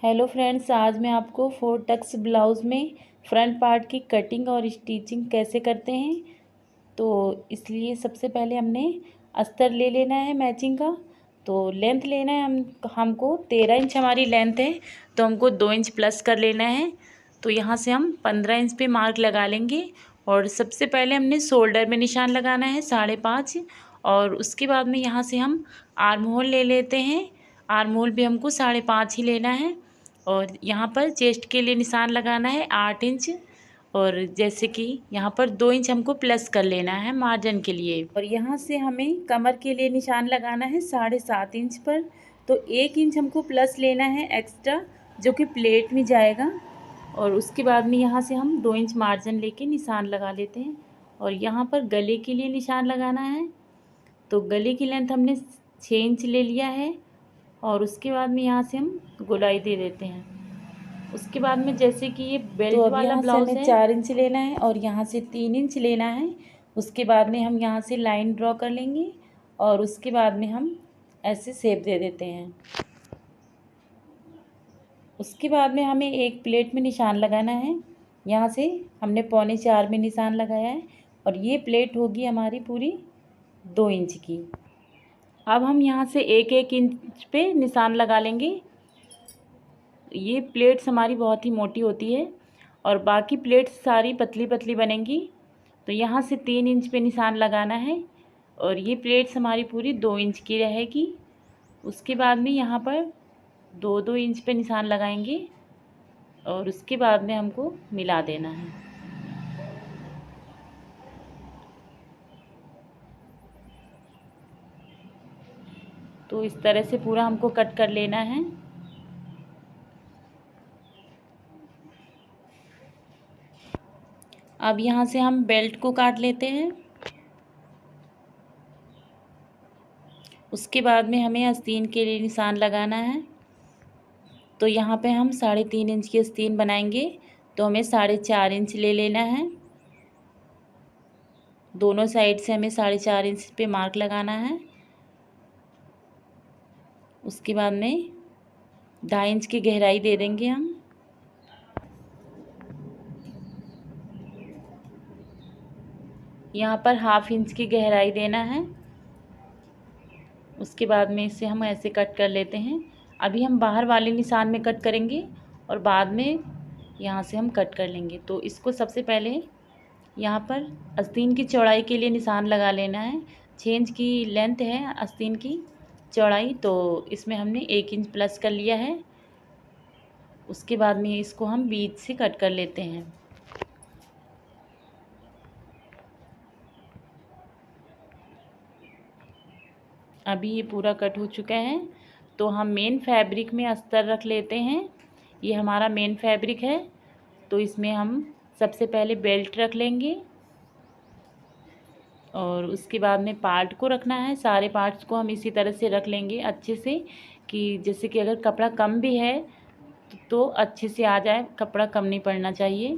Hello friends, आज मैं आपको फोर टक्स ब्लाउज़ में फ्रंट पार्ट की कटिंग और स्टिचिंग कैसे करते हैं। तो इसलिए सबसे पहले हमने अस्तर ले लेना है मैचिंग का। तो लेंथ लेना है हमको 13 इंच हमारी लेंथ है, तो हमको 2 इंच प्लस कर लेना है। तो यहाँ से हम 15 इंच पे मार्क लगा लेंगे। और सबसे पहले हमने शोल्डर में निशान लगाना है 5.5, और उसके बाद में यहाँ से हम आर्म होल ले लेते हैं। आर्म होल भी हमको 5.5 ही लेना है। और यहाँ पर चेस्ट के लिए निशान लगाना है 8 इंच। और जैसे कि यहाँ पर 2 इंच हमको प्लस कर लेना है मार्जिन के लिए। और यहाँ से हमें कमर के लिए निशान लगाना है 7.5 इंच पर। तो 1 इंच हमको प्लस लेना है एक्स्ट्रा, जो कि प्लेट में जाएगा। और उसके बाद में यहाँ से हम 2 इंच मार्जिन लेके निशान लगा लेते हैं। और यहाँ पर गले के लिए निशान लगाना है। तो गले की लेंथ हमने 6 इंच ले लिया है। और उसके बाद में यहाँ से हम गोलाई दे देते हैं। उसके बाद में जैसे कि ये बेल्ट वाला ब्लाउज है, 4 इंच लेना है और यहाँ से 3 इंच लेना है। उसके बाद में हम यहाँ से लाइन ड्रॉ कर लेंगे और उसके बाद में हम ऐसे शेप दे देते हैं। उसके बाद में हमें एक प्लेट में निशान लगाना है। यहाँ से हमने 3.25 में निशान लगाया है और ये प्लेट होगी हमारी पूरी 2 इंच की। अब हम यहाँ से 1-1 इंच पे निशान लगा लेंगे। ये प्लेट्स हमारी बहुत ही मोटी होती है और बाकी प्लेट्स सारी पतली पतली बनेंगी। तो यहाँ से 3 इंच पे निशान लगाना है और ये प्लेट्स हमारी पूरी 2 इंच की रहेगी। उसके बाद में यहाँ पर 2-2 इंच पे निशान लगाएंगे और उसके बाद में हमको मिला देना है। तो इस तरह से पूरा हमको कट कर लेना है। अब यहाँ से हम बेल्ट को काट लेते हैं। उसके बाद में हमें आस्तीन के लिए निशान लगाना है। तो यहाँ पे हम 3.5 इंच की आस्तीन बनाएंगे, तो हमें 4.5 इंच ले लेना है। दोनों साइड से हमें 4.5 इंच पे मार्क लगाना है। उसके बाद में 2.5 इंच की गहराई दे देंगे हम। यहाँ पर 1/2 इंच की गहराई देना है। उसके बाद में इसे हम ऐसे कट कर लेते हैं। अभी हम बाहर वाले निशान में कट करेंगे और बाद में यहाँ से हम कट कर लेंगे। तो इसको सबसे पहले यहाँ पर आस्तीन की चौड़ाई के लिए निशान लगा लेना है। 6 इंच की लेंथ है आस्तीन की चौड़ाई, तो इसमें हमने 1 इंच प्लस कर लिया है। उसके बाद में इसको हम बीच से कट कर लेते हैं। अभी ये पूरा कट हो चुका है। तो हम मेन फैब्रिक में अस्तर रख लेते हैं। ये हमारा मेन फैब्रिक है। तो इसमें हम सबसे पहले बेल्ट रख लेंगे और उसके बाद में पार्ट को रखना है। सारे पार्ट्स को हम इसी तरह से रख लेंगे अच्छे से, कि जैसे कि अगर कपड़ा कम भी है तो अच्छे से आ जाए, कपड़ा कम नहीं पड़ना चाहिए।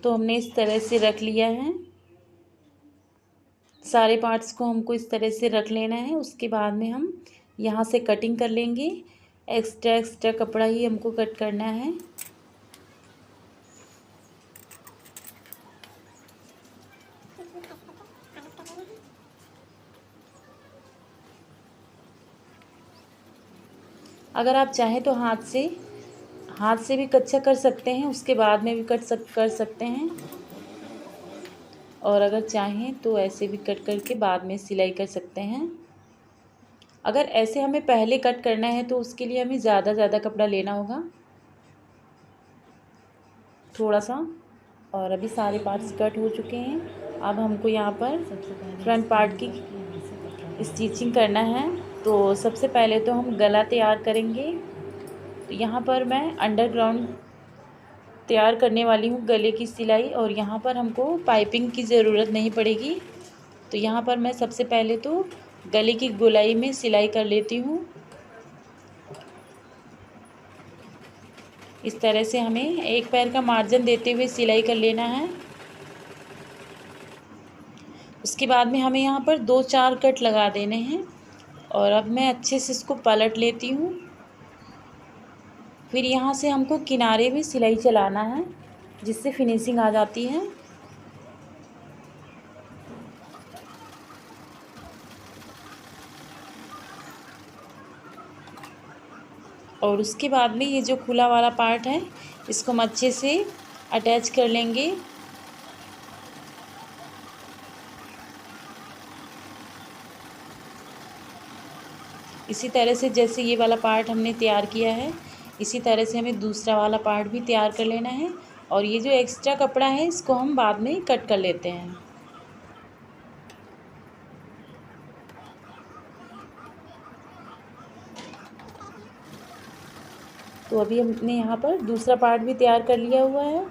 तो हमने इस तरह से रख लिया है। सारे पार्ट्स को हमको इस तरह से रख लेना है। उसके बाद में हम यहाँ से कटिंग कर लेंगे। एक्स्ट्रा कपड़ा ही हमको कट करना है। अगर आप चाहें तो हाथ से भी कच्चा कर सकते हैं, उसके बाद में भी कर सकते हैं। और अगर चाहें तो ऐसे भी कट करके बाद में सिलाई कर सकते हैं। अगर ऐसे हमें पहले कट करना है तो उसके लिए हमें ज़्यादा कपड़ा लेना होगा थोड़ा सा। और अभी सारे पार्ट्स कट हो चुके हैं। अब हमको यहाँ पर फ्रंट पार्ट की स्टिचिंग करना है। तो सबसे पहले तो हम गला तैयार करेंगे। तो यहाँ पर मैं अंडरग्राउंड तैयार करने वाली हूँ गले की सिलाई, और यहाँ पर हमको पाइपिंग की ज़रूरत नहीं पड़ेगी। तो यहाँ पर मैं सबसे पहले तो गले की गोलाई में सिलाई कर लेती हूँ। इस तरह से हमें एक पैर का मार्जिन देते हुए सिलाई कर लेना है। उसके बाद में हमें यहाँ पर 2-4 कट लगा देने हैं और अब मैं अच्छे से इसको पलट लेती हूँ। फिर यहाँ से हमको किनारे भी सिलाई चलाना है जिससे फिनिशिंग आ जाती है। और उसके बाद में ये जो खुला वाला पार्ट है इसको हम अच्छे से अटैच कर लेंगे। इसी तरह से जैसे ये वाला पार्ट हमने तैयार किया है इसी तरह से हमें दूसरा वाला पार्ट भी तैयार कर लेना है। और ये जो एक्स्ट्रा कपड़ा है इसको हम बाद में कट कर लेते हैं। तो अभी हमने यहाँ पर दूसरा पार्ट भी तैयार कर लिया हुआ है।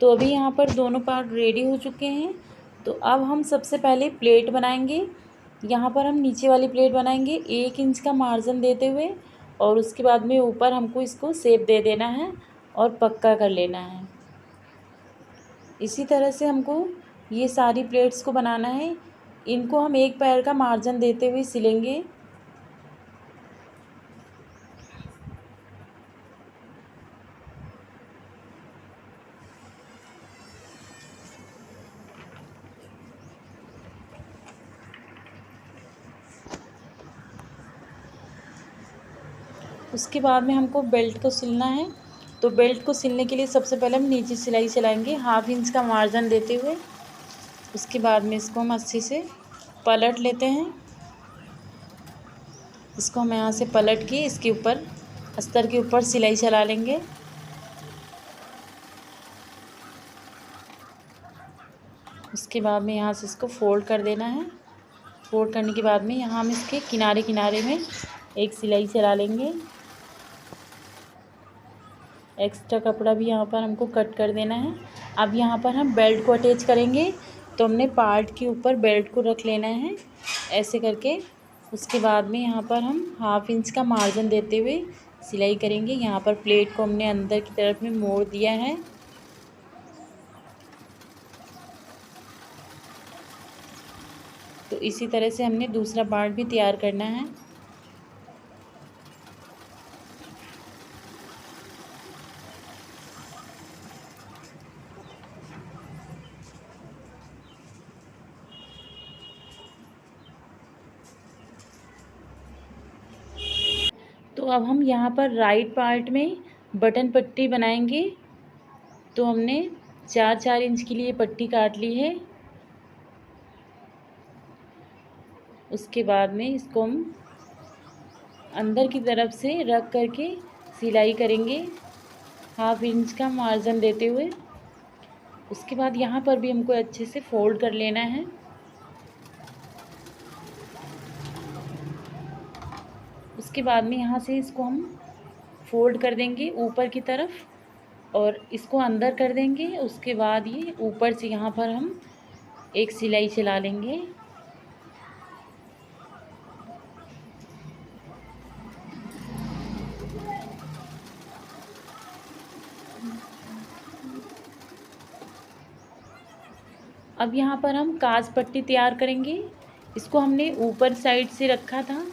तो अभी यहाँ पर दोनों पार्ट रेडी हो चुके हैं। तो अब हम सबसे पहले प्लेट बनाएंगे। यहाँ पर हम नीचे वाली प्लेट बनाएंगे 1 इंच का मार्जिन देते हुए और उसके बाद में ऊपर हमको इसको शेप दे देना है और पक्का कर लेना है। इसी तरह से हमको ये सारी प्लेट्स को बनाना है। इनको हम 1 पैर का मार्जिन देते हुए सिलेंगे। उसके बाद में हमको बेल्ट को सिलना है। तो बेल्ट को सिलने के लिए सबसे पहले हम नीचे सिलाई चलाएंगे 1/2 इंच का मार्जिन देते हुए। उसके बाद में इसको हम अच्छे से पलट लेते हैं। इसको हम यहाँ से पलट के इसके ऊपर अस्तर के ऊपर सिलाई चला लेंगे। उसके बाद में यहाँ से इसको फोल्ड कर देना है। फोल्ड करने के बाद में यहाँ हम इसके किनारे किनारे में एक सिलाई चला लेंगे। एक्स्ट्रा कपड़ा भी यहाँ पर हमको कट कर देना है। अब यहाँ पर हम बेल्ट को अटैच करेंगे। तो हमने पार्ट के ऊपर बेल्ट को रख लेना है ऐसे करके। उसके बाद में यहाँ पर हम 1/2 इंच का मार्जिन देते हुए सिलाई करेंगे। यहाँ पर प्लेट को हमने अंदर की तरफ में मोड़ दिया है। तो इसी तरह से हमने दूसरा पार्ट भी तैयार करना है। तो अब हम यहाँ पर राइट पार्ट में बटन पट्टी बनाएंगे। तो हमने 4-4 इंच के लिए पट्टी काट ली है। उसके बाद में इसको हम अंदर की तरफ से रख करके सिलाई करेंगे 1/2 इंच का मार्जिन देते हुए। उसके बाद यहाँ पर भी हमको अच्छे से फोल्ड कर लेना है। उसके बाद में यहाँ से इसको हम फोल्ड कर देंगे ऊपर की तरफ और इसको अंदर कर देंगे। उसके बाद ये ऊपर से यहाँ पर हम एक सिलाई चला लेंगे। अब यहाँ पर हम काज पट्टी तैयार करेंगे। इसको हमने ऊपर साइड से रखा था,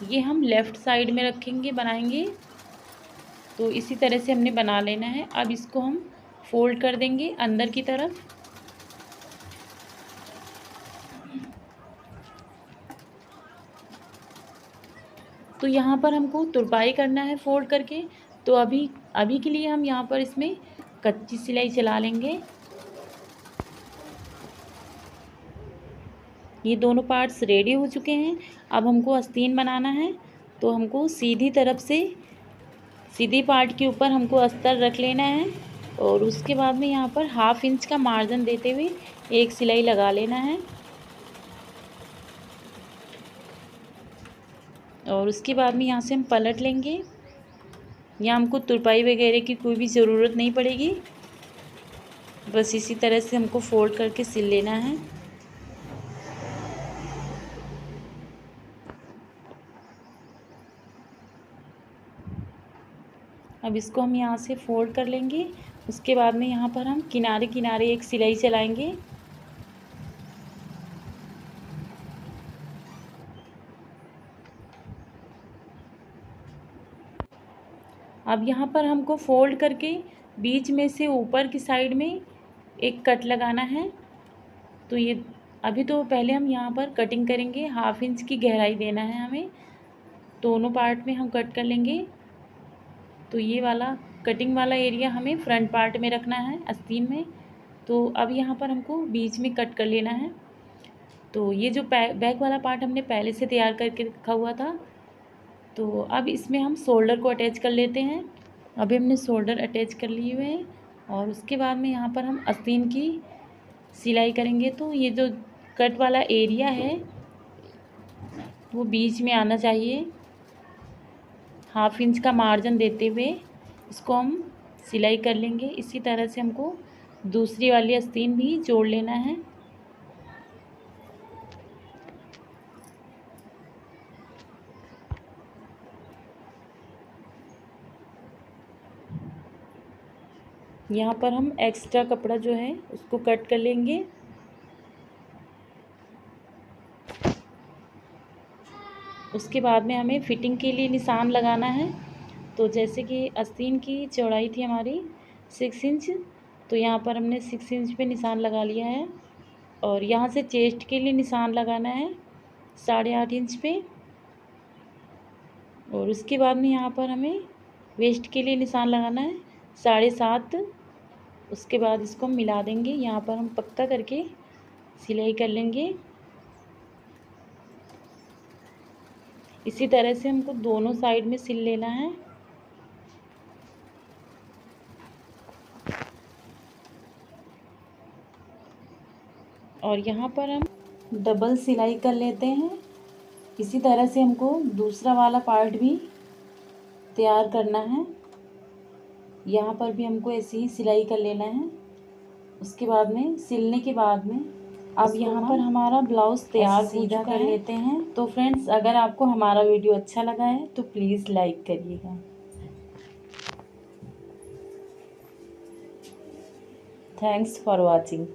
ये हम लेफ़्ट साइड में रखेंगे, बनाएंगे। तो इसी तरह से हमने बना लेना है। अब इसको हम फोल्ड कर देंगे अंदर की तरफ। तो यहाँ पर हमको तुरपाई करना है फोल्ड करके। तो अभी के लिए हम यहाँ पर इसमें कच्ची सिलाई चला लेंगे। ये दोनों पार्ट्स रेडी हो चुके हैं। अब हमको आस्तीन बनाना है। तो हमको सीधी तरफ से सीधी पार्ट के ऊपर हमको अस्तर रख लेना है और उसके बाद में यहाँ पर 1/2 इंच का मार्जिन देते हुए एक सिलाई लगा लेना है। और उसके बाद में यहाँ से हम पलट लेंगे। यहाँ हमको तुरपाई वगैरह की कोई भी ज़रूरत नहीं पड़ेगी। बस इसी तरह से हमको फोल्ड करके सिल लेना है। अब इसको हम यहाँ से फोल्ड कर लेंगे। उसके बाद में यहाँ पर हम किनारे किनारे एक सिलाई चलाएंगे। अब यहाँ पर हमको फोल्ड करके बीच में से ऊपर की साइड में एक कट लगाना है। तो ये अभी तो पहले हम यहाँ पर कटिंग करेंगे। 1/2 इंच की गहराई देना है हमें। दोनों पार्ट में हम कट कर लेंगे। तो ये वाला कटिंग वाला एरिया हमें फ्रंट पार्ट में रखना है आस्तीन में। तो अब यहाँ पर हमको बीच में कट कर लेना है। तो ये जो बैक वाला पार्ट हमने पहले से तैयार करके रखा हुआ था, तो अब इसमें हम शोल्डर को अटैच कर लेते हैं। अभी हमने शोल्डर अटैच कर लिए हुए हैं और उसके बाद में यहाँ पर हम आस्तीन की सिलाई करेंगे। तो ये जो कट वाला एरिया है वो बीच में आना चाहिए। 1/2 इंच का मार्जिन देते हुए इसको हम सिलाई कर लेंगे। इसी तरह से हमको दूसरी वाली आस्तीन भी जोड़ लेना है। यहाँ पर हम एक्स्ट्रा कपड़ा जो है उसको कट कर लेंगे। उसके बाद में हमें फिटिंग के लिए निशान लगाना है। तो जैसे कि आस्तीन की चौड़ाई थी हमारी 6 इंच, तो यहाँ पर हमने 6 इंच पे निशान लगा लिया है। और यहाँ से चेस्ट के लिए निशान लगाना है 8.5 इंच पे। और उसके बाद में यहाँ पर हमें वेस्ट के लिए निशान लगाना है 7.5। उसके बाद इसको हम मिला देंगे। यहाँ पर हम पक्का करके सिलाई कर लेंगे। इसी तरह से हमको दोनों साइड में सिल लेना है। और यहाँ पर हम डबल सिलाई कर लेते हैं। इसी तरह से हमको दूसरा वाला पार्ट भी तैयार करना है। यहाँ पर भी हमको ऐसे ही सिलाई कर लेना है। उसके बाद में सिलने के बाद में अब यहाँ पर हमारा ब्लाउज़ तैयार हो चुका है। लेते हैं। तो फ्रेंड्स, अगर आपको हमारा वीडियो अच्छा लगा है तो प्लीज़ लाइक करिएगा। Thanks for watching.